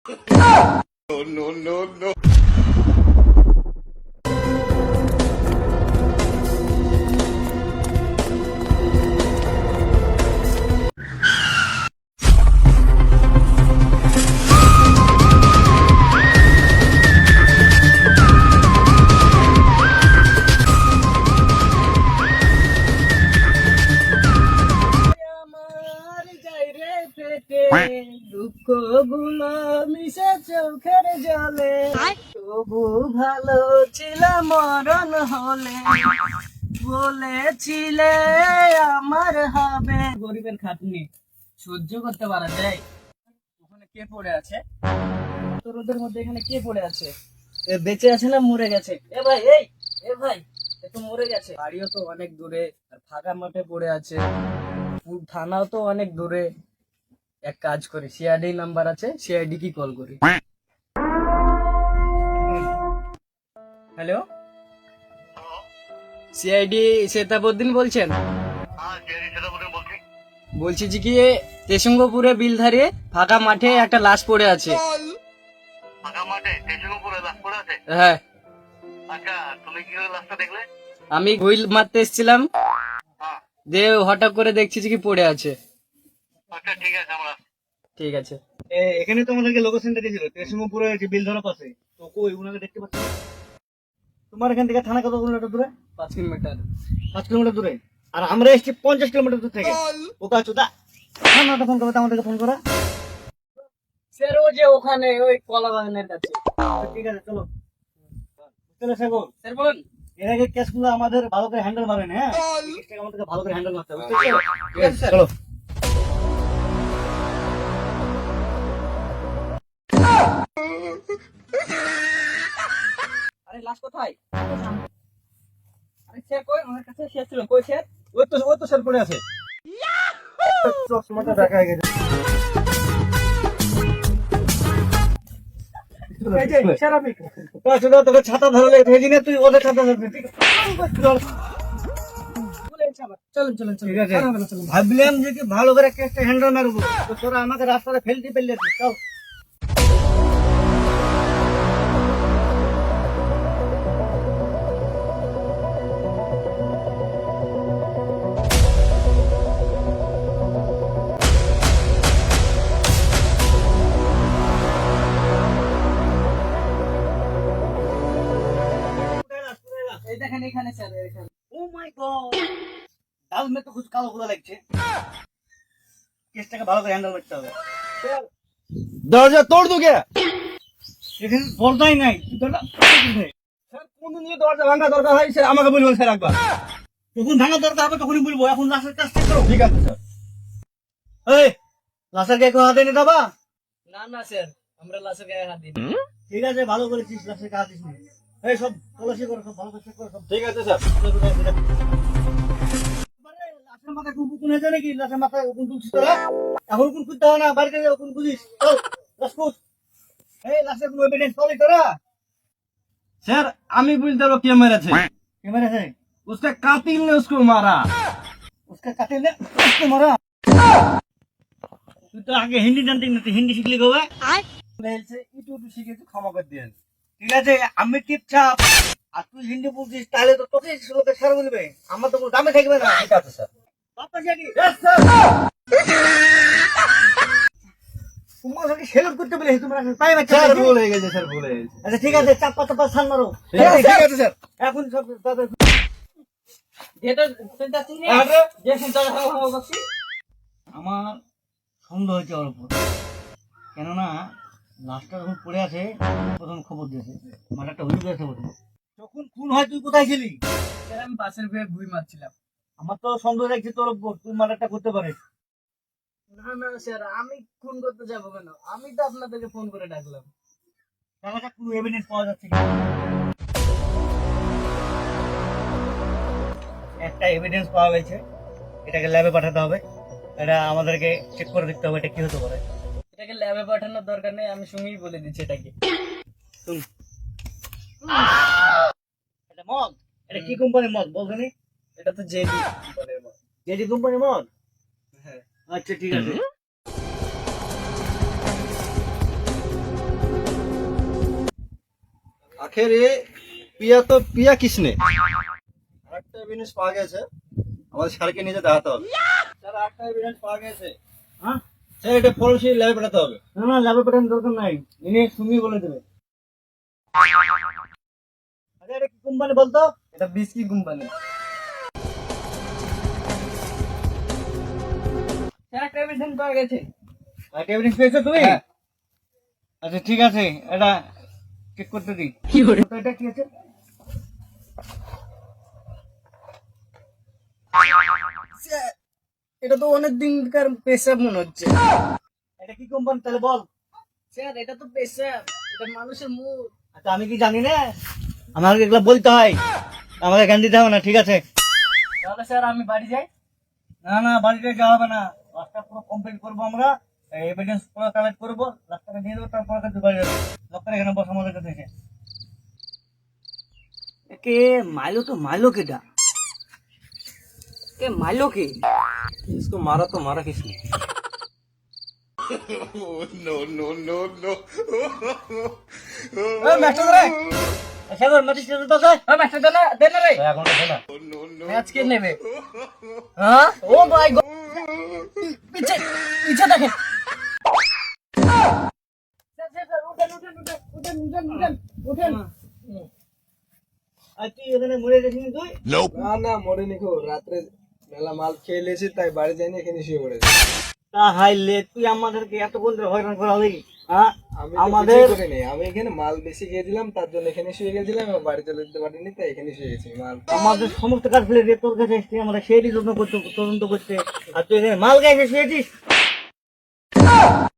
No, no, no, no. আমার যাই রে পেটে দুঃখ গুলো মিশে চোখের জলে তবু ভালো ছিল মরণ হলে বলেছিলে আমার হবে গরিবের খাটনি সহ্য করতে পারা যায়। ওখানে কে পড়ে আছে? তোরদের মধ্যে এখানে কে পড়ে আছে? এ বেঁচে আছে না মরে গেছে? এ ভাই এ ভাই এ তো মরে গেছে। বাড়িও তো অনেক দূরে আর ফাঁকা মাঠে পড়ে আছে। থানাও তো অনেক দূরে। এক কাজ করি, সিআইডি নাম্বার আছে, সিআইডি কি কল করি। হ্যালো, সিআইডি সেতাবউদ্দিন বলছেন? বলছি যে কি তেসুঙ্গপুরে বিলধারে ফাঁকা মাঠে একটা লাশ পড়ে আছে। হ্যাঁ, আমি হুইল মারতে এসেছিলাম, দিয়ে হঠাৎ করে দেখছি যে কি পড়ে আছে। ঠিক আছে। এখানে তো আমাদেরকে লোকেশনটা দিয়েছিল তেসিংহপুরে যে বিলধরা পাশে, তো কই উনাকে দেখতে পাচ্ছি না। তোমার এখান থেকে থানা কত কিলোমিটার দূরে? 5 কিলোমিটার। 5 কিলোমিটার দূরে, আর আমরা এসেছি 50 কিলোমিটার দূর থেকে। ওকা চোদা, থানাটা ফোন করবে, আমাদেরকে ফোন করা। স্যার ও যে ওখানে ওই কলা বাগানের কাছে। ঠিক আছে, চলো চলো শেখো। স্যার বলুন। এর আগে কেসগুলো আমাদের ভালো করে হ্যান্ডেল মারেন। হ্যাঁ, কেসটাকে আমাদেরকে ভালো করে হ্যান্ডেল মারতে হবে। ঠিক আছে স্যার। চলো। আরে লাশ কোথায়? আরে স্যার কই? আমার কাছে শেষ ছিল। কই স্যার? ওই তো স্যার পড়ে আছে। চশমাটা দেখা হয়ে গেছে। এই যে স্যার আপনি তোকে ছাতা ধরলে ভেজি না, তুই ওদের ছাতা ধরবি। ঠিক আছে, চলুন চলুন চলুন। ঠিক আছে। ভাবলাম যে কি ভালো করে কেসটা হ্যান্ডেল মারবো, তো তোরা আমাকে রাস্তাতে ফেলতে পেলে। চল। এই দেখেন এখানে স্যার, এখানে। ও মাই গড, ডাল মে তো কুছ কালো কালো লাগছে। কেসটাকে ভালো করে হ্যান্ডেল করতে হবে। दरवाजा तोड़ दूं क्या? এখানে দরজাই নাই, তুই দরজা স্যার কোন নিয়ে দরজা ভাঙা দরকার হয় স্যার আমাকে বলবেন স্যার একবার। যখন ভাঙা দরকার হবে তখনই বলবো। এখন লাশের কাজ ঠিক করো। ঠিক আছে স্যার। এই, লাশের গায়ে কেউ হাতে নিয়ে যাবা? না না স্যার, আমরা লাশের গায়ে হাত দিই না। ঠিক আছে, ভালো করেছিস, লাশের কাজ দিস না। এই সব তল্লাশি করো, সব ভালো করে চেক করো সব। ঠিক আছে স্যার। লাশের মাথায় কোন কোন হয়েছে নাকি? লাশের মাথায় কোন তুলছিস তোরা? এখন কোন খুঁজতে হবে না, বাড়িতে যাও কোন বুঝিস। চল, লাশ খুঁজ। এই লাশের কোনো এভিডেন্স পাবি তোরা? सर আমি বলতে পারবো কে মেরেছে। কে মেরেছে? उसका कातिल ने उसको मारा। उसका कातिल ने उसको मारा। তুই তো আগে হিন্দি জানতি না, তুই হিন্দি শিখলি কবে? ইউটিউব শিখে একটু ক্ষমা করে দিয়েন। ঠিক আছে, আমি টিপছাপ আর তুই হিন্দি বলছিস, তাহলে তো তোকে লোকে স্যার বলবে, আমার তো কোনো দামে থাকবে না। ঠিক আছে স্যার। বাপ্পা জানি यस सर। তোমার সঙ্গে সেলুট করতে বলে তোমরা পাই বাচ্চা। স্যার ভুল হয়ে গেছে স্যার, ভুল হয়ে গেছে। আচ্ছা ঠিক আছে, চাপা চাপা ছান মারো। ঠিক আছে স্যার। এখন সব তাদের যেটা চিন্তা চিনি আরে যে চিন্তা হাওয়া করছি। আমার সন্দেহ হয়েছে ওর উপর, কেননা লাশটা যখন পড়ে আছে প্রথম খবর দিয়েছে মাথাটা হয়ে গেছে প্রথম। যখন খুন হয় তুই কোথায় ছিলি? স্যার আমি পাশের ঘরে ভুই মারছিলাম। আমার তো সন্দেহ লাগছে তোর উপর, তুই মার্ডারটা করতে পারিস। না না স্যার, আমি খুন করতে যাবো কেন? আমি তো আপনাদেরকে ফোন করে ডাকলাম। দেখা যাক কোনো এভিডেন্স পাওয়া যাচ্ছে কি। একটা এভিডেন্স পাওয়া গেছে, এটাকে ল্যাবে পাঠাতে হবে। এটা আমাদেরকে চেক করে দেখতে হবে এটা কি হতে পারে। এটাকে ল্যাবে পাঠানোর দরকার নেই, আমি সঙ্গেই বলে দিচ্ছি এটাকে। শুন, এটা মদ, এটা কি কোম্পানির মদ বলছেন? এটা তো জেডি কোম্পানির মাল। জেডি কোম্পানির মদ? হ্যাঁ। আচ্ছা ঠিক আছে। আখেরে পিয়া তো পিয়া কিসনে আরেকটা এভিডেন্স পাওয়া গেছে, আমাদের স্যারকে নিজে দেখাতে হবে। স্যার একটা এভিডেন্স পাওয়া গেছে, হ্যাঁ স্যার এটা ফরেনসিক ল্যাবে পাঠাতে হবে। না না ল্যাবে পাঠানোর দরকার নাই, ইনি তুমি বলে দেবে। আরে এটা কি কোম্পানি বলতো? এটা বিস্কি কোম্পানি। স্যার একটা এভিডেন্স পাওয়া গেছে। একটা এভিডেন্স পেয়েছো তুমি? হ্যাঁ। আচ্ছা ঠিক আছে, এটা চেক করতে দিই। তো এটা কি আছে? স্যার, এটা তো অনেক দিনকার পেশাব মনে হচ্ছে। এটা কি কোম্পানি তাহলে বল? স্যার এটা তো পেশাব, এটা মানুষের মুখ। আচ্ছা আমি কি জানি না, আমাকে এগুলো বলতে হয়, আমাকে জ্ঞান দিতে হবে না, ঠিক আছে? তাহলে স্যার আমি বাড়ি যাই। না না বাড়িতে যাওয়া হবে না, লাস্টটা পুরো কমপ্লিট করবো আমরা, এভিডেন্স পুরো কালেক্ট করবো, লাস্টটাকে নিয়ে দেবো, তারপর কাছে বাড়ি যাবো। লোকের এখানে বস আমাদের কাছে এসে। কে মাইলো তো মাইলো কেটা? কে মাইলো কে? इसको मारा तो मारा किसने? মাস্টার রে, সাগর মাটিস তো স্যার, মাস্টার দে না রে। এখন দেখো না, ম্যাচ কে নেবে? হ্যাঁ ও মাই গড, পিছে পিছে দেখেন। স্যার স্যার স্যার, উঠেন। আর তুই এখানে মরে গেছিস তুই? না না মরিনি গো, রাত্রে মেলা মাল খেয়ে লেছি তাই বাড়ি যাইনি, এখানে শুয়ে পড়েছি। তা হাইলে তুই আমাদেরকে এতক্ষণ ধরে হয়রান করা হলি, হ্যাঁ? আমি আমাদের আমাদের করিনি, আমি এখানে মাল বেশি খেয়েছিলাম, তার জন্য এখানে শুয়ে গেছিলাম, এবং বাড়ি চলে যেতে পারিনি তাই এখানে শুয়ে গেছি। মাল আমাদের সমস্ত কাজ ফেলে দিয়ে তোর কাছে এসছি, আমরা সেই তদন্ত করতে, আর তুই এখানে মাল গাইছে শুয়েছিস।